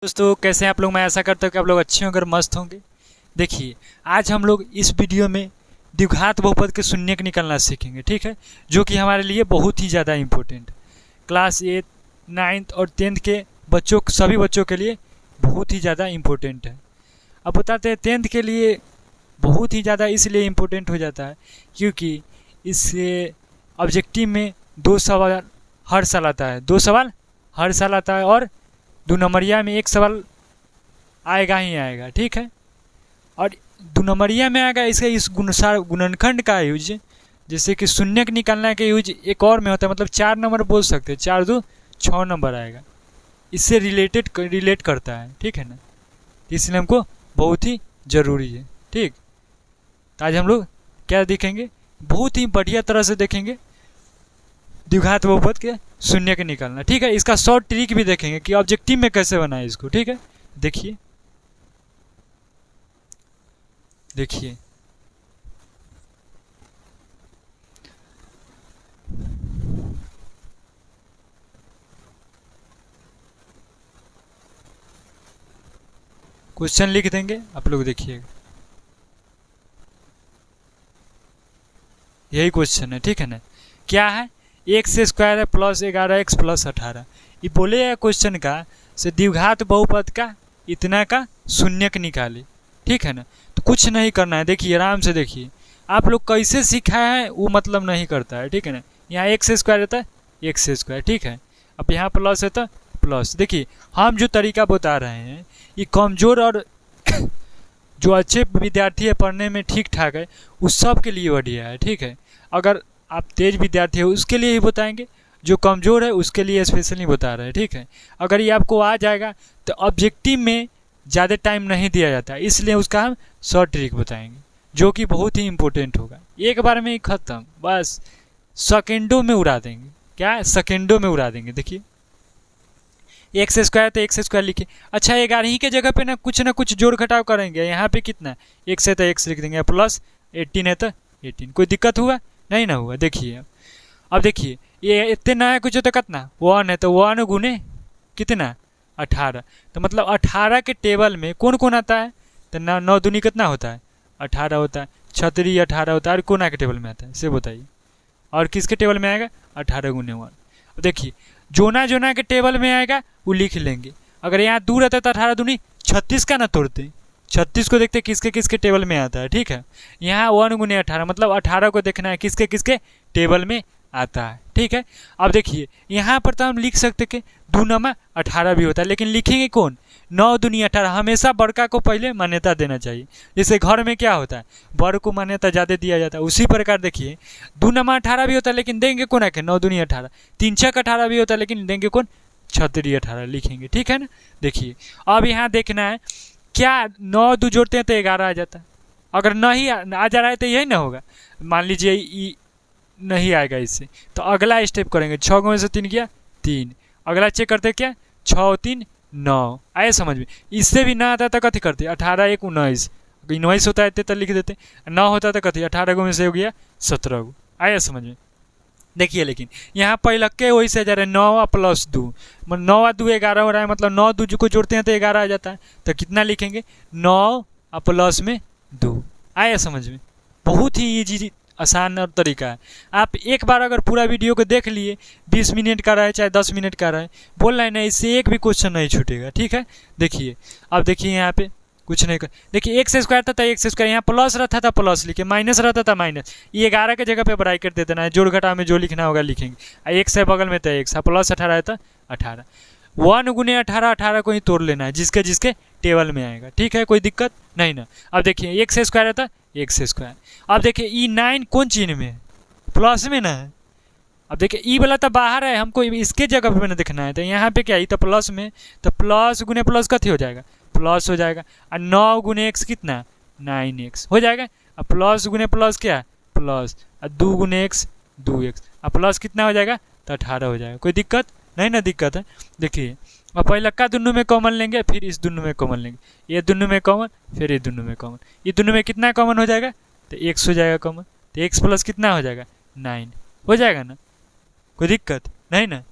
दोस्तों कैसे हैं आप लोग। मैं ऐसा करता हूँ कि आप लोग अच्छे होंगे और मस्त होंगे। देखिए आज हम लोग इस वीडियो में द्विघात बहुपद के शून्यक निकालना सीखेंगे, ठीक है, जो कि हमारे लिए बहुत ही ज़्यादा इम्पोर्टेंट है। क्लास 8, 9th और 10th के बच्चों, सभी बच्चों के लिए बहुत ही ज़्यादा इम्पोर्टेंट है। अब बताते हैं 10th के लिए बहुत ही ज़्यादा इसलिए इम्पोर्टेंट हो जाता है क्योंकि इससे ऑब्जेक्टिव में 2 सवाल हर साल आता है, 2 सवाल हर साल आता है और 2 नंबरिया में 1 सवाल आएगा ही आएगा, ठीक है। और 2 नंबरिया में आएगा इसका इस गुणनखंड का यूज, जैसे कि शून्यक निकालने का यूज एक और में होता है, मतलब 4 नंबर बोल सकते हैं, 4 2 6 नंबर आएगा, इससे रिलेट करता है, ठीक है ना। इसलिए हमको बहुत ही ज़रूरी है, ठीक। तो आज हम लोग क्या देखेंगे, बहुत ही बढ़िया तरह से देखेंगे द्विघात बहुपद के शून्य के निकालना, ठीक है। इसका शॉर्ट ट्रिक भी देखेंगे कि ऑब्जेक्टिव में कैसे बनाए इसको, ठीक है। देखिए देखिए क्वेश्चन लिख देंगे आप लोग, देखिएगा यही क्वेश्चन है, ठीक है ना। क्या है, एक्स स्क्वायर है प्लस 11x प्लस 18। ये बोले है क्वेश्चन का से द्विघात बहुपद का इतना का शून्यक निकाले, ठीक है ना। तो कुछ नहीं करना है, देखिए आराम से देखिए, आप लोग कैसे सीखा है वो मतलब नहीं करता है, ठीक है ना। यहाँ एक्स स्क्वायर रहता है एक्स स्क्वायर, ठीक है। अब यहाँ प्लस है तो प्लस। देखिए हम जो तरीका बता रहे हैं ये कमज़ोर और जो अच्छे विद्यार्थी है, पढ़ने में ठीक ठाक है, उस सब के लिए बढ़िया है, ठीक है। अगर आप तेज विद्यार्थी हो उसके लिए ही बताएंगे, जो कमज़ोर है उसके लिए स्पेशली बता रहे हैं, ठीक है। अगर ये आपको आ जाएगा तो ऑब्जेक्टिव में ज़्यादा टाइम नहीं दिया जाता, इसलिए उसका हम शॉर्ट ट्रिक बताएंगे जो कि बहुत ही इंपॉर्टेंट होगा। एक बार में ही ख़त्म, बस सेकेंडों में उड़ा देंगे। क्या, सेकेंडों में उड़ा देंगे। देखिए एक्स स्क्वायर तो एक्स स्क्वायर लिखे, अच्छा 11 के जगह पे ना कुछ जोड़ घटाव करेंगे। यहाँ पे कितना, एक्स है तो एक्स लिख देंगे, प्लस 18 है तो 18। कोई दिक्कत हुआ नहीं ना हुआ। देखिए अब देखिए ये इतने ना है कुछ तो कितना 1 है तो 1 गुने कितना 18, तो मतलब 18 के टेबल में कौन कौन आता है, तो 9 दूनी कितना होता है 18 होता है, 36 18 होता है, और कौन के टेबल में आता है से बताइए। और किसके टेबल में आएगा 18 गुने 1। अब देखिए जोना के टेबल में आएगा वो लिख लेंगे। अगर यहाँ दूर रहता है तो 18 दूनी 36 का ना तोड़ते, 36 को देखते किसके किसके टेबल में आता है, ठीक है। यहाँ 1 गुने 18 मतलब 18 को देखना है किसके किसके टेबल में आता है, ठीक है। अब देखिए यहाँ पर तो हम लिख सकते कि 2 नमा 18 भी होता है, लेकिन लिखेंगे कौन, 9 दूनी 18। हमेशा बड़का को पहले मान्यता देना चाहिए, जैसे घर में क्या होता है बड़ को मान्यता ज़्यादा दिया जाता है, उसी प्रकार देखिए 2 नमा 18 भी होता है लेकिन देंगे कौन आके 9 दूनी 18, 3 छक 18 भी होता है लेकिन देंगे कौन 36 18 लिखेंगे, ठीक है ना। देखिए अब यहाँ देखना है क्या 9 2 जोड़ते हैं तो 11 आ जाता है। अगर नहीं आ जा रहा है तो यही ना होगा, मान लीजिए नहीं आएगा इससे, तो अगला स्टेप करेंगे 6 में से 3 गया 3, अगला चेक करते क्या 6 3 9, आए समझ में। इससे भी ना आता तो कथी करते 18 1 19, 19 होता है तो लिख देते, 9 होता तो कथी 18 गो में से हो गया 17 गो, आया समझ में। देखिए लेकिन यहाँ पहले के वही से जा रहा है 9 प्लस 2, मतलब 9 और 2 11 हो रहा है, मतलब 9 2 को जोड़ते हैं तो 11 आ जाता है, तो कितना लिखेंगे 9 प्लस में 2, आया समझ में। बहुत ही ईजी आसान और तरीका है। आप एक बार अगर पूरा वीडियो को देख लिए, 20 मिनट का रहे चाहे 10 मिनट का रहे, बोल रहे हैं ना, इससे एक भी क्वेश्चन नहीं छूटेगा, ठीक है। देखिए अब देखिए यहाँ पे कुछ नहीं कर, देखिए एक्स स्क्वायर था एक्स स्क्वायर, यहाँ प्लस रहता था प्लस लिखे, माइनस रहता था माइनस, ये 11 के जगह पे ब्रैकेट दे देना है, जोड़ घटाव में जो लिखना होगा लिखेंगे। एक्स है बगल में तो एक्स, प्लस 18 है तो 18, 1 गुने 18 18 को ही तोड़ लेना है जिसके जिसके टेबल में आएगा, ठीक है, कोई दिक्कत नहीं ना। अब देखिए एक्स स्क्वायर है तो एक्स स्क्वायर। अब देखिए ई 9 कौन चीज में है, प्लस में ना है। अब देखिए ई वाला तो बाहर है, हमको इसके जगह पे ना देखना है, तो यहाँ पे क्या है तो प्लस में, तो प्लस गुने प्लस कथी हो जाएगा प्लस हो जाएगा, और 9 गुने एक्स कितना 9x हो जाएगा, और प्लस गुने प्लस क्या प्लस, और 2 गुने एक्स 2x, और प्लस कितना हो जाएगा तो 18 हो जाएगा। कोई दिक्कत नहीं ना, दिक्कत है। देखिए अब पहले का दोनों में कॉमन लेंगे, फिर इस दोनों में कॉमन लेंगे, ये दोनों में कॉमन, फिर ये दोनों में कॉमन, ये दोनों में कितना कॉमन हो जाएगा तो x हो जाएगा कॉमन, तो x प्लस कितना हो जाएगा 9 हो जाएगा ना, कोई दिक्कत नहीं ना।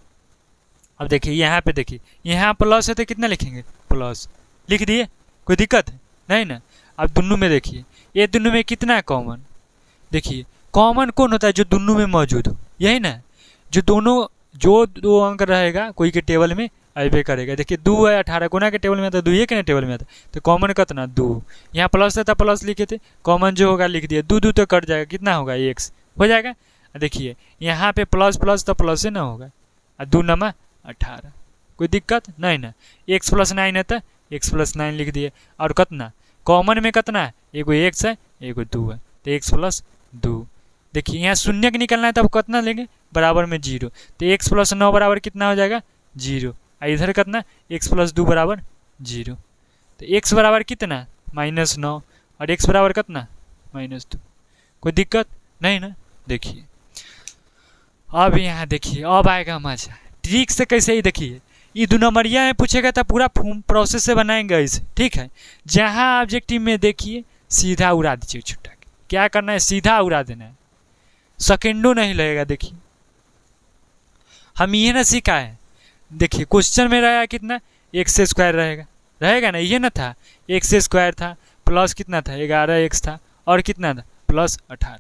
अब देखिए यहाँ पे देखिए, यहाँ प्लस है तो कितना लिखेंगे प्लस, लिख दिए, कोई दिक्कत है नहीं ना। अब दोनों में देखिए, ये दोनों में कितना है कॉमन, देखिए कॉमन कौन होता है जो दोनों में मौजूद हो, यही ना, जो दोनों जो दो अंक रहेगा कोई के टेबल में अबे करेगा। देखिए 2 है 18 कोना के टेबल में आता, 2 है के टेबल में आता, तो कॉमन कितना 2, यहाँ प्लस था प्लस लिखे थे, कॉमन जो होगा लिख दिया, 2 2 तो कट जाएगा, कितना होगा x हो जाएगा। देखिए यहाँ पे प्लस प्लस तो प्लस से ना होगा, 2 नमा 18, कोई दिक्कत नहीं ना। x + 9 है तो x + 9 लिख दिए, और कितना कॉमन में कितना है, एगो x है एगो 2 है, तो x + 2। देखिए यहाँ शून्य के निकलना है तब कितना लेंगे बराबर में 0, तो x + 9 बराबर कितना हो जाएगा 0, इधर कितना x + 2 बराबर 0, तो x बराबर कितना -9 और x बराबर कितना -2, कोई दिक्कत नहीं ना। देखिए अब यहाँ देखिए, अब आएगा मजा, ट्रिक से कैसे ही देखिए, ये 2 नंबरिया में पूछेगा तो पूरा प्रोसेस से बनाएंगे इसे, ठीक है। जहाँ ऑब्जेक्टिव में देखिए सीधा उड़ा दीजिए छुट्टा, क्या करना है सीधा उड़ा देना है, सेकेंडों नहीं लगेगा। देखिए हम ये ना सीखा है, देखिए क्वेश्चन में रहेगा कितना x² रहेगा ना, ये ना था x² था प्लस कितना था 11x था और कितना था +18,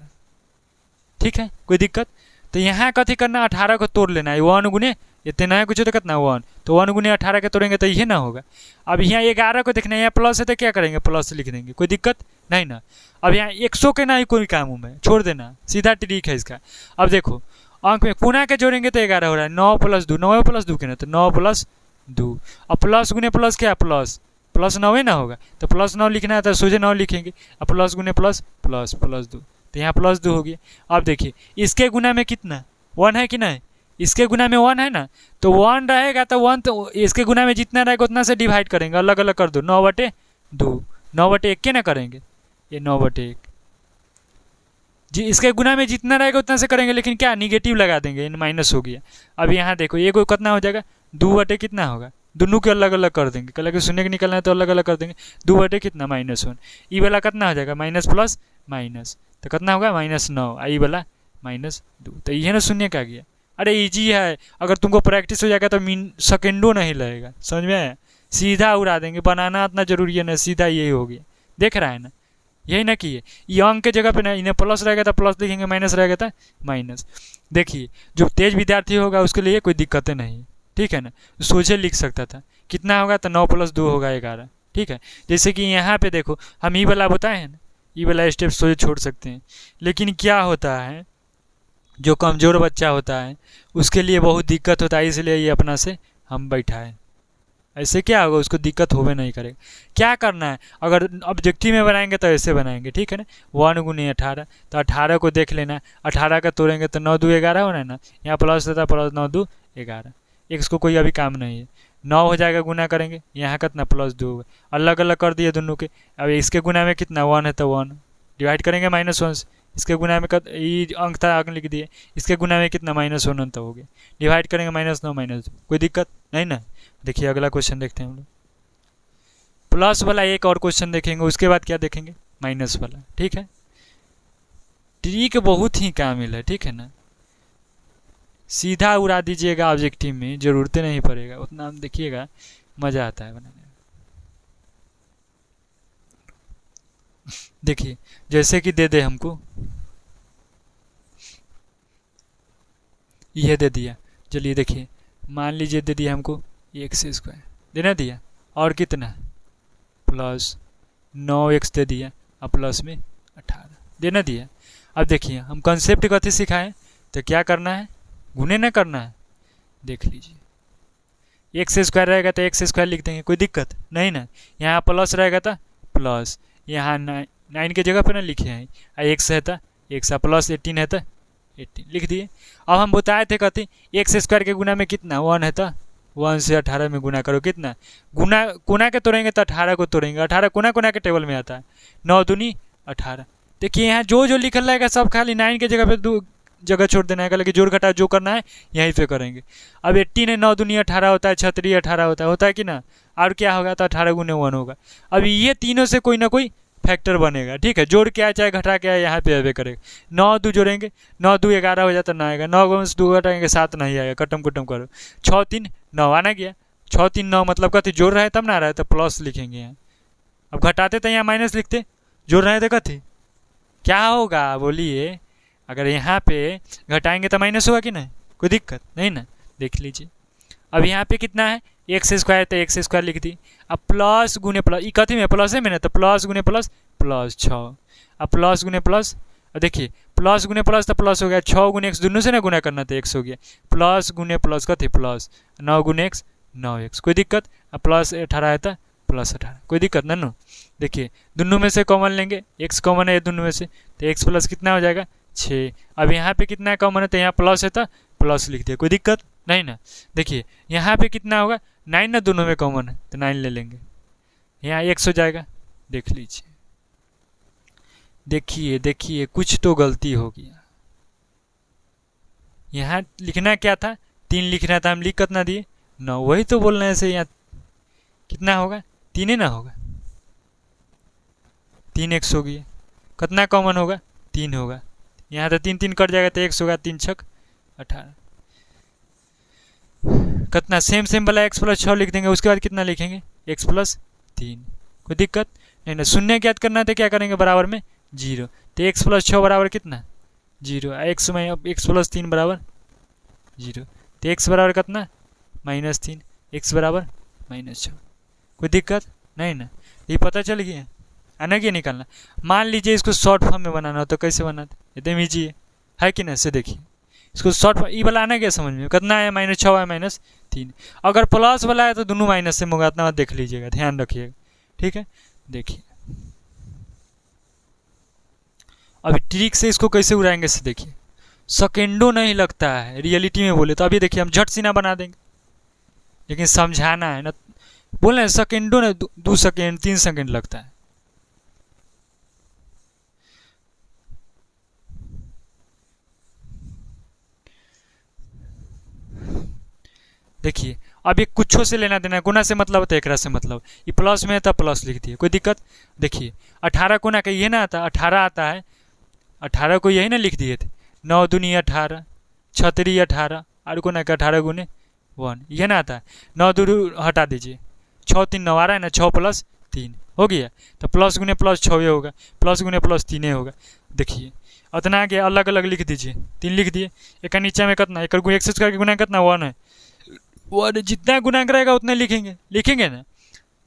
ठीक है कोई दिक्कत। तो यहाँ कथी करना 18 को तोड़ लेना है, 1 गुने इतना है कुछ तो कितना 1, तो 1 गुने 18 के तोड़ेंगे तो ये ना होगा। अब यहाँ 11 को देखना है, यहाँ प्लस है तो क्या करेंगे प्लस लिख देंगे, कोई दिक्कत नहीं ना। अब यहाँ 100 के ना ही कोई काम में छोड़ देना, सीधा ट्रिक है इसका। अब देखो अंक में कोना के जोड़ेंगे तो 11 हो रहा है, 9 + 2, 9 + 2 के ना, तो 9 + 2, अब प्लस गुने प्लस क्या प्लस 9 ना होगा, तो +9 लिखना है तो सोझे 9 लिखेंगे, अब प्लस गुने प्लस +2, तो यहाँ +2 हो गया। अब देखिए इसके गुना में कितना 1 है कि नहीं, इसके गुना में 1 है ना, तो 1 रहेगा तो 1 तो इसके गुना में जितना रहेगा उतना से डिवाइड करेंगे, अलग अलग कर दो, 9/2, 9/1 के ना करेंगे, ये 9/1 जी, इसके गुना में जितना रहेगा उतना से करेंगे, लेकिन क्या निगेटिव लगा देंगे, माइनस हो गया। अब यहाँ देखो ये कोई कितना हो जाएगा 2/, कितना होगा, दोनों के अलग अलग कर देंगे, कल के शून्य के निकलना है तो अलग अलग कर देंगे, 2/, कितना -1, ई वाला कितना हो जाएगा माइनस प्लस माइनस, तो कितना होगा -9, ई वाला -2, तो ये ना शून्य का गया। अरे इजी है, अगर तुमको प्रैक्टिस हो जाएगा तो सेकेंडों नहीं लगेगा, समझ में आया, सीधा उड़ा देंगे, बनाना इतना जरूरी है ना, सीधा यही हो गया, देख रहा है ना, यही ना कि ये अंक के जगह पे ना इन्हें प्लस रहेगा तो प्लस लिखेंगे, माइनस रहेगा तो माइनस। देखिए जो तेज विद्यार्थी होगा उसके लिए कोई दिक्कतें नहीं, ठीक है ना, सोचे लिख सकता था, कितना होगा तो 9 + 2 होगा 11, ठीक है। जैसे कि यहाँ पे देखो हम ई वाला बताए हैं ना, ई वाला स्टेप सोचे छोड़ सकते हैं, लेकिन क्या होता है जो कमज़ोर बच्चा होता है उसके लिए बहुत दिक्कत होता है, इसलिए ये अपना से हम बैठाएं, ऐसे क्या होगा उसको दिक्कत होवे नहीं करेगा। क्या करना है, अगर ऑब्जेक्टिव में बनाएंगे तो ऐसे बनाएंगे, ठीक है ना, 1 गुने 18, तो 18 को देख लेना, 18 का तोड़ेंगे तो 9 2 11 होना है ना, यहाँ प्लस होता है प्लस 9 2 11, x को कोई अभी काम नहीं है, 9 हो जाएगा, गुना करेंगे, यहाँ कितना +2 होगा, अलग अलग कर दिए दोनों के। अब इसके गुना में कितना 1 है तो 1 डिवाइड करेंगे -1 से, इसके गुना में ये अंक था अंक लिख दिए, इसके गुना में कितना -1 तो हो गया, डिवाइड करेंगे -9 -2, कोई दिक्कत नहीं ना। देखिए अगला क्वेश्चन देखते हैं हम लोग, प्लस वाला एक और क्वेश्चन देखेंगे, उसके बाद क्या देखेंगे माइनस वाला, ठीक है। ट्रिक बहुत ही कामिल है, ठीक है ना, सीधा उड़ा दीजिएगा, ऑब्जेक्टिव में जरूरत नहीं पड़ेगा उतना, देखिएगा मजा आता है बनाने में। देखिए जैसे कि दे दे हमको, यह दे दिया, चलिए देखिए मान लीजिए दे दिया हमको x² देना दिया, और कितना +9x दे दिया, और प्लस में 18 देना दिया। अब देखिए हम कंसेप्ट कथी सिखाएं, तो क्या करना है गुने ना करना है, देख लीजिए x² रहेगा तो x² लिख देंगे, कोई दिक्कत नहीं ना। यहाँ प्लस रहेगा तो प्लस, यहाँ 9 के जगह पे ना लिखे हैं, x है तो x, प्लस 18 है तो 18 लिख दिए। अब हम बताए थे कथी x² के गुना में कितना 1 है तो 1 से 18 में गुना करो, कितना गुना कोना के तोड़ेंगे तो 18 को तोड़ेंगे, 18 कोना कोना के टेबल में आता है, 9 दूनी 18। देखिए यहाँ जो जो लिखल रहेगा सब खाली 9 के जगह पे 2 जगह छोड़ देना है, लेकिन जोड़ घटा जो करना है यहीं पे करेंगे। अब 18 है, 9 दूनी 18 होता है, 36 18 होता है कि ना, और क्या होगा तो 18 गुने 1 होगा। अब ये तीनों से कोई ना कोई फैक्टर बनेगा, ठीक है, जोड़ क्या चाहे घटा क्या यहाँ पे अवे करेगा। 9 2 जोड़ेंगे, 9 2 11 हो जाता ना आएगा, 9 2 घटाएंगे 7 नहीं आएगा, कटम कटम करो, 6 3 9 आना गया, 6 3 9 मतलब कथी जोड़ रहे तब ना आ रहा है तो प्लस लिखेंगे यहाँ। अब घटाते तो यहाँ माइनस लिखते, जोड़ रहे थे कथी, क्या होगा बोलिए। अगर यहाँ पे घटाएंगे तो माइनस होगा कि नहीं, कोई दिक्कत नहीं ना, देख लीजिए। अब यहाँ पे कितना है एक्स स्क्वायर, तो एक्स स्क्वायर लिख दी। अब प्लस गुने प्लस, ये कथी में प्लस है मैंने, तो प्लस गुने प्लस प्लस 6। अब प्लस गुने प्लस, अब देखिए प्लस गुने प्लस तो प्लस हो गया, 6 गुने एक्स दोनों से ना गुना करना तो एक्स हो गया, प्लस गुने प्लस कथी प्लस 9 गुने एक्स 9x, कोई दिक्कत। अब प्लस 18 है तो प्लस 18, कोई दिक्कत ना नो। देखिए दोनों में से कॉमन लेंगे, एक्स कॉमन है दोनों में से, तो एक्स प्लस कितना हो जाएगा 6। अब यहाँ पे कितना कॉमन है तो यहाँ प्लस है तो प्लस लिख दिया, कोई दिक्कत नहीं ना। देखिए यहाँ पे कितना होगा 9 ना, दोनों में कॉमन है तो 9 ले लेंगे, यहाँ x हो जाएगा, देख लीजिए। देखिए देखिए कुछ तो गलती हो गया, यहाँ लिखना क्या था 3 लिखना था, हम लिख कितना दिए 9, वही तो बोलने से यहाँ कितना होगा 3 ना होगा, 3x हो गया, कितना कॉमन होगा 3 होगा, यहाँ तो 3 3 कट जाएगा तो x होगा, 3 छक 18, कितना सेम सेम वाला x प्लस 6 लिख देंगे, उसके बाद कितना लिखेंगे x प्लस 3, कोई दिक्कत नहीं ना। शून्य ज्ञात करना है तो क्या करेंगे बराबर में 0, तो x प्लस 6 बराबर कितना 0, x में अब x प्लस 3 बराबर 0, तो x बराबर कितना -3, x बराबर -6, कोई दिक्कत नहीं ना, ये पता चल गया आना क्या निकालना। मान लीजिए इसको शॉर्ट फॉर्म में बनाना हो तो कैसे बनाते, एकदम ईजी है कि ना, से देखिए इसको शॉर्ट ई वाला आना क्या समझ में, कितना है -6 है -3, अगर प्लस वाला है तो दोनों माइनस से होगा, इतना देख लीजिएगा, ध्यान रखिएगा, ठीक है। देखिए अभी ट्रिक से इसको कैसे उड़ाएंगे से देखिए, सेकेंडों नहीं लगता है रियलिटी में बोले तो। अभी देखिए हम झट सीना बना देंगे, लेकिन समझाना है ना, बोल रहे हैं सेकेंडों ने 2 सेकेंड 3 सेकेंड लगता है। देखिए अब ये कुछो से लेना देना, गुना से मतलब तो एक से मतलब, ये प्लस में है तो प्लस लिख दिए, कोई दिक्कत। देखिए 18 गुना का ये ना आता, 18 आता है, 18 को यही ना लिख दिए थे, 9 दूनी 18, 6 3 18, और गुना का 18 गुने 1, ये ना आता है। 9 दूर हटा दीजिए, 6 3 9 आ रहा है ना, 6 प्लस 3 हो गया, तो प्लस गुने प्लस 6 होगा, प्लस गुने प्लस 3 होगा। देखिए उतना आगे अलग अलग लिख दीजिए, 3 लिख दिए, एक नीचे में कितना, एक एक्सेस करके गुना कितना 1 है, वो जितना गुणांक रहेगा उतने लिखेंगे ना,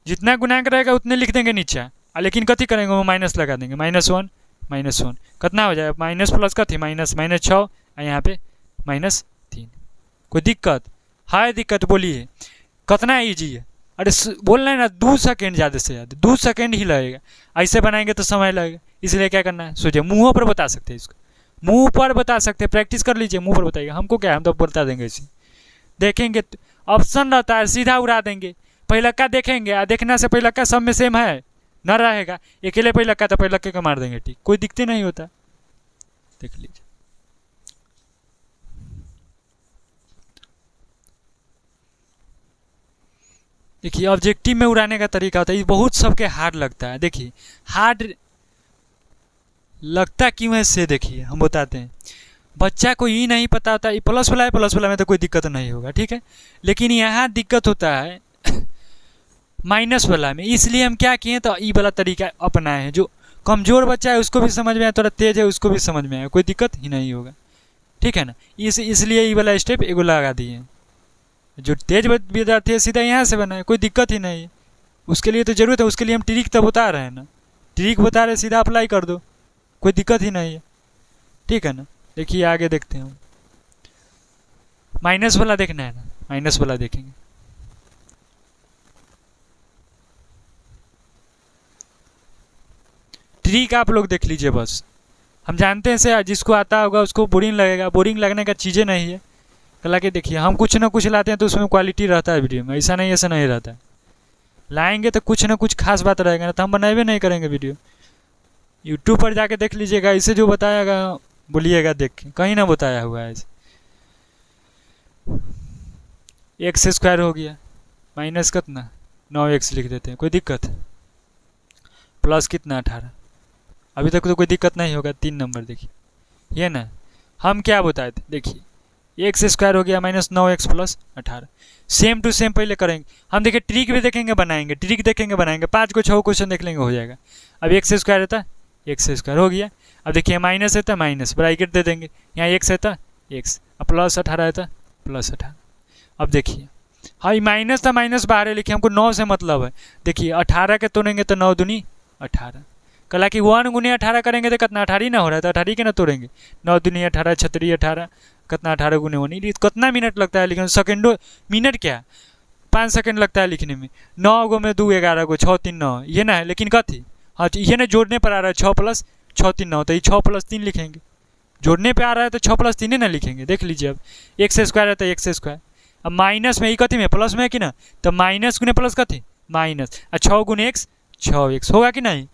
जितना गुणांक रहेगा उतने लिख देंगे नीचे, लेकिन कथी करेंगे वो माइनस लगा देंगे, -1 -1 कितना हो जाएगा, माइनस प्लस कथी -6 और यहाँ पे -3, कोई दिक्कत है, दिक्कत बोलिए कितना ईजी है। अरे बोल रहे हैं ना 2 सेकेंड ज़्यादा से ज़्यादा 2 सेकेंड ही लगेगा, ऐसे बनाएंगे तो समय लगेगा, इसलिए क्या करना है सोचिए, मुँह पर बता सकते हैं इसको, मुँह पर बता सकते हैं, प्रैक्टिस कर लीजिए, मुँह पर बताइएगा, हमको क्या, हम तो बता देंगे इसी, देखेंगे ऑप्शन रहता है सीधा उड़ा देंगे, पहले का देखेंगे, देखने से पहले का सब में सेम है न रहेगा, अकेले पहले का तो पहले के मार देंगे, ठीक कोई दिक्कत नहीं होता, देख लीजिए। देखिए ऑब्जेक्टिव में उड़ाने का तरीका होता है, ये बहुत सबके हार्ड लगता है। देखिए हार्ड लगता क्यों है से देखिए हम बताते हैं, बच्चा को ये नहीं पता होता, ये प्लस वाला है, प्लस वाला में तो कोई दिक्कत नहीं होगा, ठीक है, लेकिन यहाँ दिक्कत होता है माइनस वाला में, इसलिए हम क्या किए तो ई वाला तरीका अपनाए हैं, जो कमज़ोर बच्चा है उसको भी समझ में आए, थोड़ा तेज है उसको भी समझ में आए, कोई दिक्कत ही नहीं होगा, ठीक है ना, इसलिए ई वाला स्टेप एगो लगा दिए हैं। जो तेज विद्यार्थी है सीधा यहाँ से बनाए, कोई दिक्कत ही नहीं है, उसके लिए तो जरूरत है, उसके लिए हम ट्रिक तो बता रहे हैं ना, ट्रिक बता रहे सीधा अप्लाई कर दो, कोई दिक्कत ही नहीं है, ठीक है ना। देखिए आगे देखते हैं, माइनस वाला देखना है ना, माइनस वाला देखेंगे, ट्रिक आप लोग देख लीजिए बस, हम जानते हैं से जिसको आता होगा उसको बोरिंग लगेगा, बोरिंग लगने का चीज़ें नहीं है, कल के देखिए हम कुछ ना कुछ लाते हैं तो उसमें क्वालिटी रहता है वीडियो में, ऐसा नहीं रहता है, लाएंगे तो कुछ ना कुछ खास बात रहेगा ना, तो हम बनाए नहीं करेंगे वीडियो, यूट्यूब पर जाके देख लीजिएगा, इसे जो बताएगा बोलिएगा देख के, कहीं ना बताया हुआ है। एक्स स्क्वायर हो गया, माइनस कितना 9x लिख देते हैं, कोई दिक्कत, प्लस कितना 18, अभी तक तो कोई दिक्कत नहीं होगा। 3 नंबर देखिए ये ना, हम क्या बताए थे, देखिए एक्स स्क्वायर हो गया -9x plus 18। Same to same पहले करेंगे हम। देखिए ट्रिक भी देखेंगे बनाएंगे, ट्रिक देखेंगे बनाएंगे, 5 को 6 क्वेश्चन देख लेंगे हो जाएगा। अब एक्स स्क्वायर रहता एक्स स्क्वायर हो गया। अब देखिए माइनस है तो माइनस ब्रैकेट दे देंगे, यहाँ एक्स है तो एक्स, अब प्लस 18 है तो प्लस 18। अब देखिए हाँ माइनस था माइनस बाहर है, लिखिए हमको 9 से मतलब है। देखिए 18 के तोड़ेंगे तो 9 दूनी 18, कल कि 1 गुने 18 करेंगे तो कितना 18 ना हो रहा है, तो 18 के ना तोड़ेंगे। 9 दूनी 18 छतरी 18, कितना 18 गुने 1, कितना मिनट लगता है लिखने में, सेकेंडो मिनट क्या 5 सेकंड लगता है लिखने में। 9 गो में 2 11 गो 6 3 9 ये ना है, लेकिन कथी हाँ ये ना जोड़ने पर आ रहा है 6 प्लस 6 3 9, तो ये 6 प्लस 3 लिखेंगे। जोड़ने पे आ रहा है तो 6 प्लस 3 ना लिखेंगे। देख लीजिए अब एक्स स्क्वायर है तो एक्स स्क्वायर, अब माइनस में ये कथी में प्लस में है कि ना, तो माइनस गुने प्लस कथी माइनस, 6 गुने एक्स 6 एक्स होगा कि नहीं।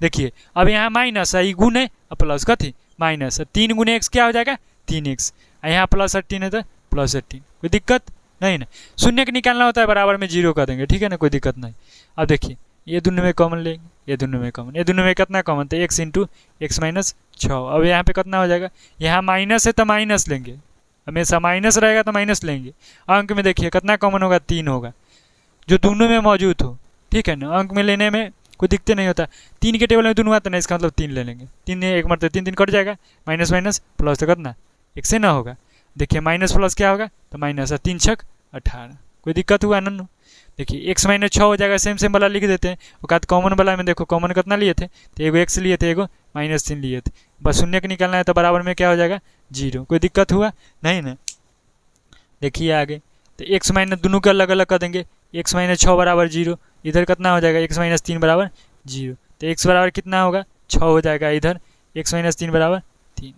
देखिए अब यहाँ माइनस है, गुण है प्लस कथी माइनस, 3 गुने एक्स क्या हो जाएगा 3x, यहाँ प्लस 18 है तो प्लस 18, कोई दिक्कत नहीं ना। शून्य के निकालना होता है बराबर में 0 कर देंगे, ठीक है ना, कोई दिक्कत नहीं। अब देखिए ये दोनों में कॉमन लेंगे, ये दोनों में कॉमन, ये दोनों में कितना कॉमन, तो x इंटू एक्स माइनस 6। अब यहाँ पे कितना हो जाएगा, यहाँ माइनस है तो माइनस लेंगे, हमेशा माइनस रहेगा तो माइनस लेंगे। अंक में देखिए कितना कॉमन होगा 3 होगा, जो दोनों में मौजूद हो, ठीक है ना। अंक में लेने में कोई दिक्कत नहीं होता, 3 के टेबल में दोनों आता ना, इसका मतलब 3 ले लेंगे। 3 एक मरते 3 3 कट जाएगा, माइनस माइनस प्लस तो कितना एक से ना होगा। देखिए माइनस प्लस क्या होगा तो माइनस, 3 6 18, कोई दिक्कत हुआ नन्नू। देखिए एक्स माइनस 6 हो जाएगा, सेम सेम वाला लिख देते हैं। वो कॉमन वाला में देखो कॉमन कितना लिए थे, तो एगो एक्स लिए थे एगो -3 लिए थे, बस शून्य का निकालना है तो बराबर में क्या हो जाएगा 0, कोई दिक्कत हुआ नहीं ना। देखिए आगे तो एक्स माइनस दोनों के अलग अलग कर देंगे, एक्स माइनस 6 बराबर 0, इधर कितना हो जाएगा एक्स माइनस 3 बराबर 0, तो एक्स बराबर कितना होगा 6 हो जाएगा, इधर एक्स माइनस 3 बराबर 3।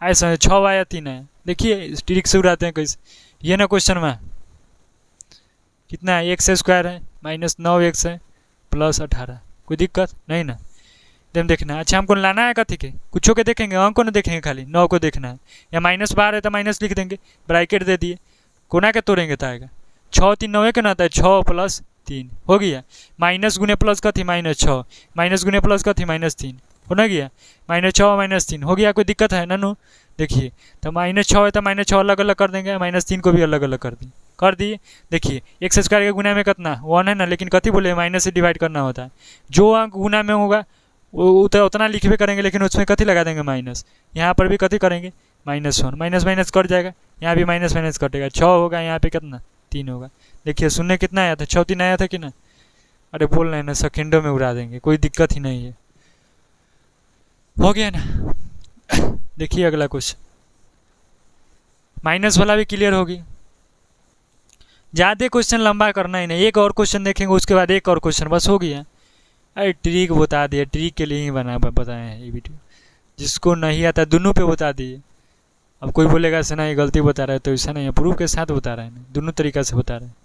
आए समझ 6 आया 3 आया। देखिए ट्रिक से उड़ाते हैं कैसे, ये ना क्वेश्चन में कितना है एक्स स्क्वायर है -9x है प्लस 18, कोई दिक्कत नहीं ना। एकदम देखना है। अच्छा हमको लाना है कथी के, कुछों के देखेंगे, अंक को ना देखेंगे, खाली 9 को देखना है। या माइनस बाहर है तो माइनस लिख देंगे, ब्रैकेट दे दिए, कोना के तोड़ेंगे तो आएगा 6 3 9 के ना आता है 6 प्लस 3 हो गया, माइनस गुने प्लस कथी -6, माइनस गुने प्लस कथी -3 हो ना गया, -6 -3 हो गया, कोई दिक्कत है ननू। देखिए तो -6 है तो -6 अलग अलग कर देंगे, -3 को भी अलग अलग कर दिए। देखिए एक्स स्क्वायर के गुना में कितना 1 है ना, लेकिन कथी बोले माइनस से डिवाइड करना होता है, जो अंक गुना में होगा वो तो उतना लिखबे करेंगे, लेकिन उसमें कथी लगा देंगे माइनस, यहाँ पर भी कथी करेंगे -1, माइनस माइनस कट जाएगा, यहाँ भी माइनस माइनस कटेगा, 6 होगा, यहाँ पे कितना 3 होगा। देखिए शून्य कितना आया था 6 3 आया था कि ना, अरे बोल रहे हैं ना सेकेंडों में उड़ा देंगे, कोई दिक्कत ही नहीं है, हो गया ना। देखिए अगला क्वेश्चन, माइनस वाला भी क्लियर होगी, ज़्यादा क्वेश्चन लंबा करना ही नहीं, एक और क्वेश्चन देखेंगे उसके बाद एक और क्वेश्चन, बस हो गया। अरे ट्रिक बता दिए, ट्रिक के लिए ही बताए हैं ये वीडियो, जिसको नहीं आता दोनों पे बता दिए। अब कोई बोलेगा ऐसा नहीं गलती बता रहा है, तो ऐसा नहीं है, प्रूफ के साथ बता रहे हैं, दोनों तरीका से बता रहे हैं।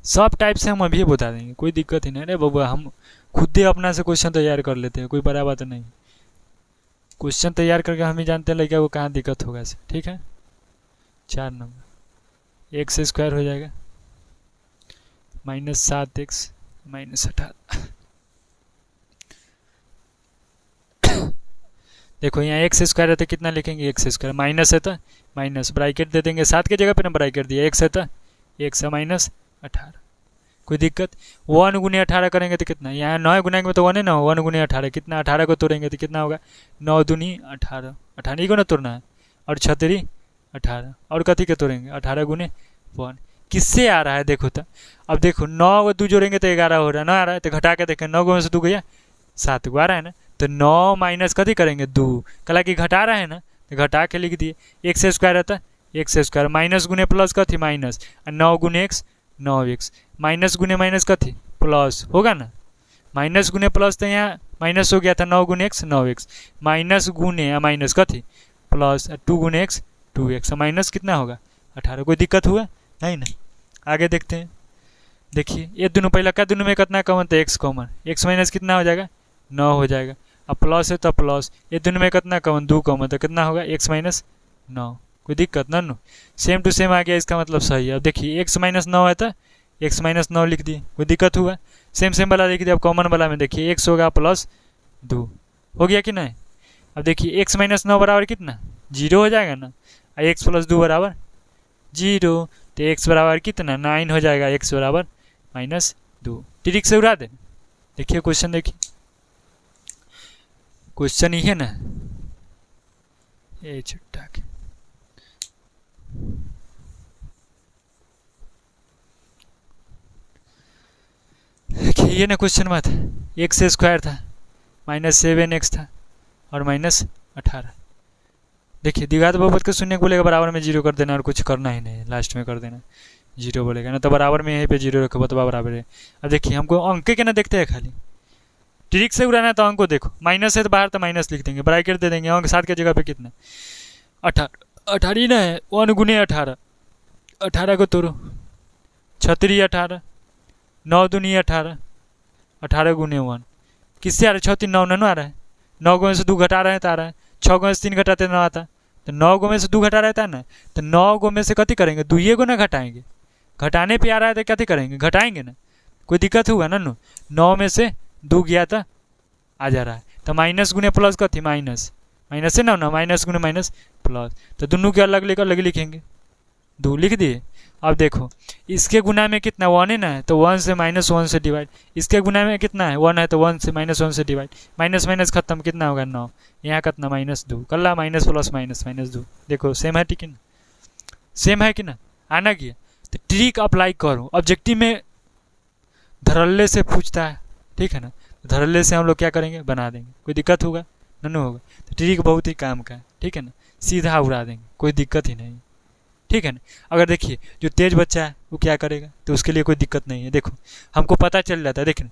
सब टाइप से हम अभी बता देंगे, कोई दिक्कत ही नहीं। अरे बाबा हम खुद ही अपना से क्वेश्चन तैयार कर लेते हैं, कोई बड़ा बात नहीं, क्वेश्चन तैयार करके हम ही जानते हैं लड़का को कहाँ दिक्कत होगा से, ठीक है। 4 नंबर एक्स स्क्वायर हो जाएगा -7x -18। देखो यहाँ एक्स स्क्वायर है तो कितना लिखेंगे एक्स स्क्वायर, माइनस है तो माइनस ब्रैकेट दे देंगे, 7 की जगह पे ना ब्रैकेट दिया, एक्स है तो एक्स है -18, कोई दिक्कत। 1 गुने 18 करेंगे तो कितना, यहाँ 9 गुनेंगे तो 1 है ना, 1 गुने 18 कितना, 18 को तोड़ेंगे तो कितना होगा 9 दूनी 18, 18 को ना तोड़ना है, और 6 18, और कथी के तोड़ेंगे 18 गुने 1, किससे आ रहा है देखो तो। अब देखो 9 को 2 जोड़ेंगे तो 11 हो रहा है, 9 आ रहा है तो घटा के देखें, 9 में से 2 गया 7 को आ रहा है ना, तो 9 माइनस कथी करेंगे 2, कला कि घटा रहा है ना, तो घटा के लिख दिए। एक्स स्क्वायर रहता एक्स स्क्वायर, माइनस गुने प्लस कथी माइनस, 9 गुने एक्स 9x, माइनस गुने माइनस कथी प्लस होगा ना, माइनस गुने प्लस तो यहाँ माइनस हो गया था 9 गुने एक्स 9x, माइनस गुने माइनस कथी प्लस 2 गुने एक्स 2x, माइनस कितना होगा 18, कोई दिक्कत हुआ नहीं ना। आगे देखते हैं, देखिए ये दोनों पहला का दोनों में कितना कॉमन, तो एक्स कॉमन, एक्स माइनस कितना हो जाएगा 9 हो जाएगा, अब प्लस है तो प्लस, ये दोनों में कितना कॉमन 2 कॉमन, तो कितना होगा एक्स माइनस 9, कोई दिक्कत ना नो, सेम टू सेम आ गया, इसका मतलब सही है। अब देखिए एक्स -9 है तो एक्स -9 लिख दिए, कोई दिक्कत हुआ, सेम सेम वाला लिख दिया। अब कॉमन वाला में देखिए x होगा प्लस 2, हो गया कि नहीं। अब देखिए x माइनस 9 बराबर कितना 0 हो जाएगा ना, x प्लस 2 बराबर 0, तो x बराबर कितना 9 हो जाएगा, x बराबर -2। ट्रिक से उड़ा दे। देखिए क्वेश्चन, देखिए क्वेश्चन ही है ना, ये छुट्टा के देखिए ये ना क्वेश्चन मत, एक्स स्क्वायर था -7x था और -18। देखिए द्विघात बहुपद के शून्य बोलेगा बराबर में 0 कर देना और कुछ करना ही नहीं, लास्ट में कर देना 0 बोलेगा ना, तो बराबर में यहीं पे 0 रखो बतवा बराबर है। अब देखिए हमको अंक के ना देखते हैं, खाली ट्रिक से उड़ाना है तो अंक को देखो, माइनस है तो बाहर तो माइनस लिख देंगे, ब्रैकेट दे देंगे, अंक 7 के जगह पे कितना 18 ही ना है, 1 गुने 18, 18 को तोड़ो, 36 18, 9 दूनी 18, 18 गुने 1 किससे आ रहा है, 6 3 9 9 आ रहा है, 9 गो में से 2 घटा रहे हैं तो आ रहा है, 6 गो में से 3 घटाते 9 आता, तो 9 गो में से 2 घटा रहता है ना, तो 9 गो में से कति करेंगे 2 गो ना घटाएंगे, घटाने पे आ रहा है तो कति करेंगे घटाएंगे ना, कोई दिक्कत होगा ना। 9 में से 2 गया था आ जा रहा है, तो माइनस गुने प्लस कथी माइनस, माइनस से ना माइनस गुने माइनस प्लस, तो दोनों के अलग लेकर अलग लिखेंगे, 2 लिख दिए। अब देखो इसके गुना में कितना 1 है ना, तो 1 से -1 से डिवाइड, इसके गुना में कितना है 1 है तो 1 से -1 से डिवाइड, माइनस माइनस खत्म, कितना होगा 9, यहाँ कितना -2, कल्ला माइनस प्लस -2, देखो सेम है ठीक है ना, सेम है कि ना, आना किया। तो ट्रिक अप्लाई करो, ऑब्जेक्टिव में धरल्ले से पूछता है ठीक है ना, धरल्ले से हम लोग क्या करेंगे बना देंगे, कोई दिक्कत होगा नहीं होगा, तो ट्रिक बहुत ही काम का है ठीक है ना, सीधा उड़ा देंगे, कोई दिक्कत ही नहीं ठीक है ना। अगर देखिए जो तेज बच्चा है वो क्या करेगा, तो उसके लिए कोई दिक्कत नहीं है, देखो हमको पता चल जाता है, देखिए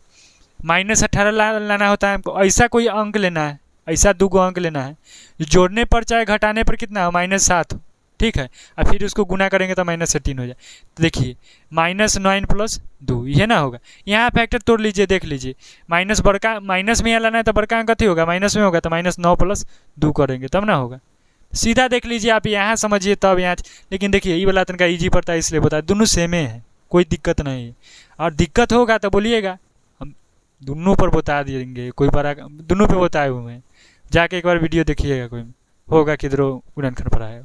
-18 लाना होता है हमको, ऐसा कोई अंक लेना है, ऐसा 2 गो अंक लेना है जो जोड़ने पर चाहे घटाने पर कितना हो -7 हो ठीक है, और फिर उसको गुना करेंगे तो -18 हो जाए। तो देखिए -9 + 2 ये ना होगा, यहाँ फैक्टर तोड़ लीजिए, देख लीजिए माइनस बड़का, माइनस में यहाँ लाना है तो बड़का अंक कथी होगा माइनस में होगा, तो -9 + 2 करेंगे तब ना होगा, सीधा देख लीजिए आप, यहाँ समझिए तब यहाँ। लेकिन देखिए ये वाला तनका ईजी पड़ता है इसलिए बता, दोनों सेमे है, कोई दिक्कत नहीं है, और दिक्कत होगा तो बोलिएगा, हम दोनों पर बता देंगे, कोई बड़ा दोनों पे बताए हुए हैं, जाके एक बार वीडियो देखिएगा, कोई होगा किधरों उड़नखंड पर आया।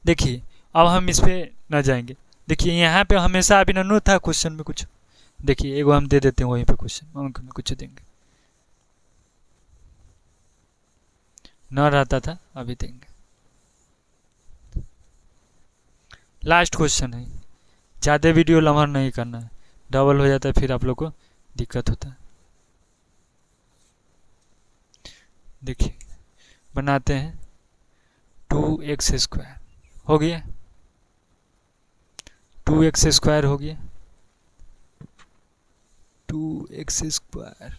देखिए अब हम इस पे न जाएंगे, देखिए यहाँ पे हमेशा अभी न था क्वेश्चन में कुछ, देखिए एगो हम दे देते हैं वहीं पे क्वेश्चन, अंक में कुछ देंगे, न रहता था अभी देंगे। लास्ट क्वेश्चन है, ज़्यादा वीडियो लम्हा नहीं करना है, डबल हो जाता है फिर आप लोग को दिक्कत होता है। देखिए बनाते हैं 2x² हो गया, 2x² हो गया, 2x²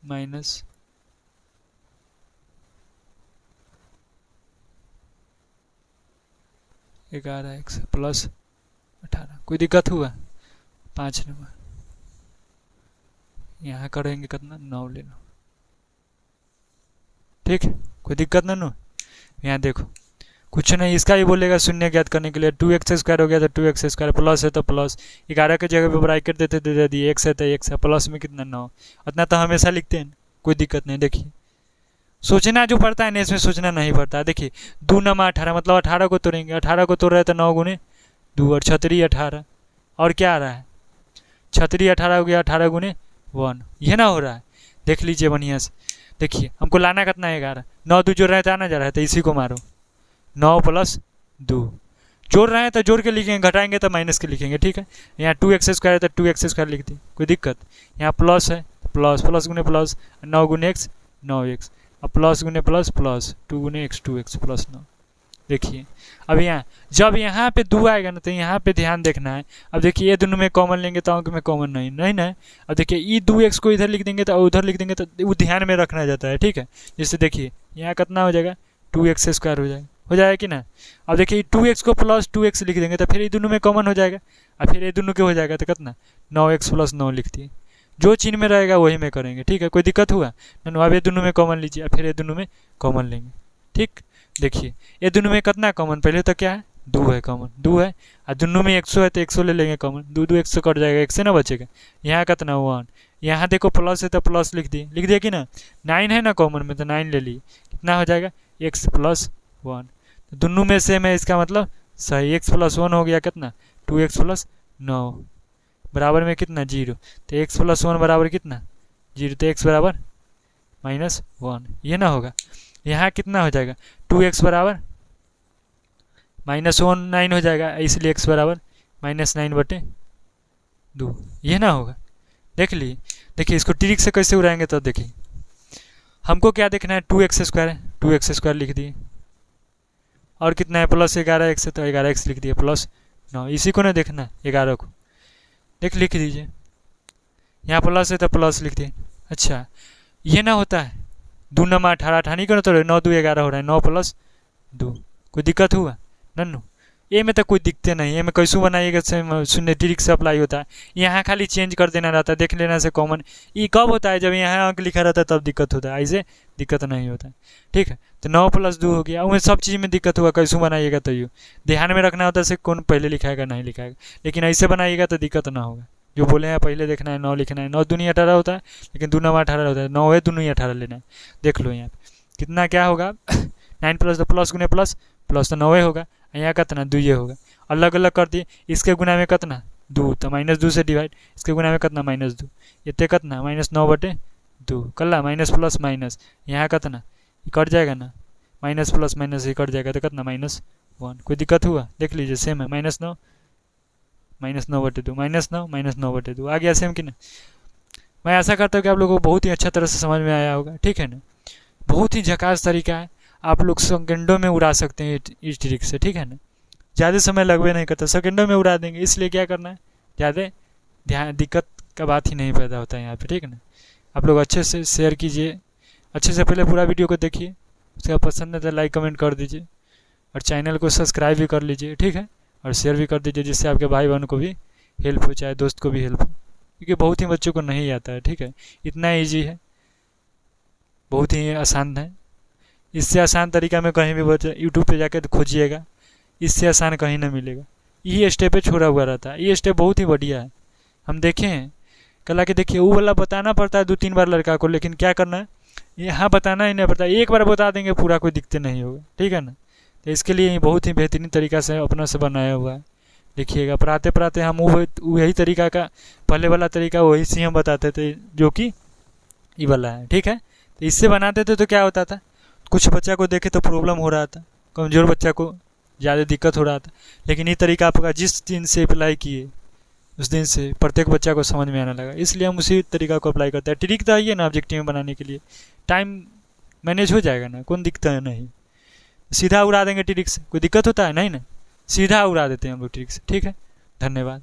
माइनस (11x) + 18, कोई दिक्कत हुआ 5 नंबर, यहाँ करेंगे कितना 9 ले लो ठीक है, कोई दिक्कत ना नो। यहाँ देखो कुछ नहीं, इसका ही बोलेगा शून्य ज्ञात करने के लिए, 2x² हो गया तो 2x² प्लस है तो प्लस, 11 के जगह पे ब्रैकेट देते दे दिए, x है तो x है, प्लस में कितना 9, उतना तो हमेशा लिखते हैं, कोई दिक्कत नहीं। देखिए सोचना जो पड़ता है ना, इसमें सोचना नहीं पड़ता है। देखिए 2 नमा 18 मतलब 18 को तोड़ेंगे, 18 को तोड़ रहे तो 9 गुने 2 और 36 18, और क्या आ रहा है 36 18 हो गया 18 गुने 1, ये ना हो रहा है, देख लीजिए बढ़िया से। देखिए हमको लाना कितना है 11, 9 2 जोड़ रहे हैं तो आना जा रहा है, तो इसी को मारो 9 + 2, जोड़ रहे हैं तो जोड़ के लिखेंगे, घटाएंगे तो माइनस के लिखेंगे ठीक है। यहाँ 2x² है तो 2x² लिख दी, कोई दिक्कत, यहाँ प्लस है प्लस, प्लस गुने प्लस 9 गुने x 9x, अब प्लस गुने प्लस प्लस 2 गुने x 2x + 9। देखिए अब यहाँ जब यहाँ पे 2 आएगा ना तो यहाँ पे ध्यान देखना है। अब देखिए ये दोनों में कॉमन लेंगे तो अंक में कॉमन नहीं नहीं ना। अब देखिए ये 2x को इधर लिख देंगे तो उधर लिख देंगे, तो वो ध्यान में रखना जाता है ठीक है। जैसे देखिए यहाँ कितना हो जाएगा 2x² हो जाएगा कि ना। अब देखिए 2x को प्लस 2x लिख देंगे तो फिर ये दोनों में कॉमन हो जाएगा, और फिर ये दोनों के हो जाएगा तो कितना 9x + 9 लिख दिए। जो चिन्ह में रहेगा वही में करेंगे, ठीक है। कोई दिक्कत हुआ ननु? अब ये दोनों में कॉमन लीजिए, फिर ये दोनों में कॉमन लेंगे, ठीक। देखिए ये दोनों में कितना कॉमन, पहले तो क्या है 2 है, कॉमन 2 है, और दोनों में 100 है तो 100 ले लेंगे कॉमन, 2 2 100 कट जाएगा, 1 से ना बचेगा। यहाँ कितना 1, यहाँ देखो प्लस है तो प्लस लिख दिए कि ना। 9 है ना कॉमन में तो 9 ले लिए, कितना हो जाएगा x + 1। तो दोनों में सेम है, इसका मतलब सही। x + 1 हो गया कितना 2x + 9 बराबर में कितना 0। तो x + 1 बराबर कितना 0, तो x बराबर -1, ये ना होगा। यहाँ कितना हो जाएगा 2x बराबर -1 9 हो जाएगा, इसलिए x बराबर -9/2, ये ना होगा। देख लिए। देखिए इसको ट्रिक से कैसे उड़ाएंगे तो देखिए, हमको क्या देखना है 2x² है, 2x² लिख दिए, और कितना है +11x है तो 11x लिख दिए, +9, इसी को ना देखना 11 को। लिख दीजिए, यहाँ प्लस है तो प्लस लिख दिए। अच्छा ये ना होता है 2 9 18 18 को ना, तो 9 2 11 हो रहा है, 9 + 2, कोई दिक्कत हुआ नन्नू? ए में तो कोई दिक्कत नहीं है, में कैसे बनाइएगा शून्य ट्रिक से अप्लाई होता है। यहाँ खाली चेंज कर देना रहता है, देख लेना से कॉमन। ये कब होता है जब यहाँ अंक लिखा रहता है तब दिक्कत होता है, ऐसे दिक्कत नहीं होता है, ठीक है। तो 9 + 2 हो गया, उनमें सब चीज़ में दिक्कत हुआ, कैसे बनाइएगा तो यू ध्यान में रखना होता है से कौन पहले लिखाएगा नहीं लिखाएगा, लेकिन ऐसे बनाइएगा तो दिक्कत ना होगा। जो बोले हैं पहले देखना है 9 लिखना है, 9 दूनी 18 होता है, लेकिन 2 9 18 होता है, 9 है 2 18 लेना है। देख लो यहाँ कितना क्या होगा 9 + तो प्लस गुने प्लस प्लस तो 9 होगा, यहाँ कितना 2 ये होगा, अलग अलग कर दिए। इसके गुना में कितना 2 तो -2 से डिवाइड, इसके गुना में कितना -2, इतने कितना -9/2, कल्ला माइनस प्लस माइनस, यहाँ कितना कट जाएगा ना, माइनस प्लस माइनस ही कट जाएगा तो कितना -1, कोई दिक्कत हुआ? देख लीजिए सेम है, -9 -9/2 -9 आ गया सेम कि ना। मैं आशा करता हूँ कि आप लोगों को बहुत ही अच्छा तरह से समझ में आया होगा, ठीक है ना। बहुत ही झकास तरीका है, आप लोग सेकंडों में उड़ा सकते हैं इस ट्रिक से, ठीक है ना। ज़्यादा समय लगवे नहीं करता, सेकंडों में उड़ा देंगे, इसलिए क्या करना है ज़्यादा ध्यान दिक्कत का बात ही नहीं पैदा होता है यहाँ पे, ठीक है ना। आप लोग अच्छे से शेयर कीजिए, अच्छे से पहले पूरा वीडियो को देखिए, उसका पसंद है तो लाइक कमेंट कर दीजिए, और चैनल को सब्सक्राइब भी कर लीजिए, ठीक है, और शेयर भी कर दीजिए, जिससे आपके भाई बहन को भी हेल्प हो, चाहे दोस्त को भी हेल्प हो, क्योंकि बहुत ही बच्चों को नहीं आता है, ठीक है। इतना ईजी है, बहुत ही आसान है। इससे आसान तरीका में कहीं भी यूट्यूब पे जाकर खोजिएगा, इससे आसान कहीं ना मिलेगा। ये स्टेप पे छोड़ा हुआ रहता है, ये स्टेप बहुत ही बढ़िया है, हम देखे हैं। कल के देखिए वो वाला बताना पड़ता है 2 3 बार लड़का को, लेकिन क्या करना है यहाँ बताना ही नहीं पड़ता, एक बार बता देंगे पूरा, कोई दिक्कत नहीं होगा, ठीक है ना। तो इसके लिए बहुत ही बेहतरीन तरीका से अपना से बनाया हुआ है। देखिएगा पढ़ाते पढ़ाते हम वही तरीका का, पहले वाला तरीका वही से हम बताते थे, जो कि ये वाला है, ठीक है। तो इससे बनाते थे तो क्या होता था, कुछ बच्चा को देखे तो प्रॉब्लम हो रहा था, कमज़ोर बच्चा को ज़्यादा दिक्कत हो रहा था, लेकिन ये तरीका आपका जिस दिन से अप्लाई किए उस दिन से प्रत्येक बच्चा को समझ में आने लगा, इसलिए हम उसी तरीका को अप्लाई करते हैं। ट्रिक तो आइए ना ऑब्जेक्टिव में बनाने के लिए, टाइम मैनेज हो जाएगा ना, कौन दिक्कत है नहीं, सीधा उड़ा देंगे ट्रिक से, कोई दिक्कत होता है नहीं ना, सीधा उड़ा देते हैं हम लोग ट्रिक से, ठीक है। धन्यवाद,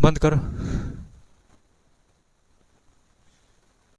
बंद करो।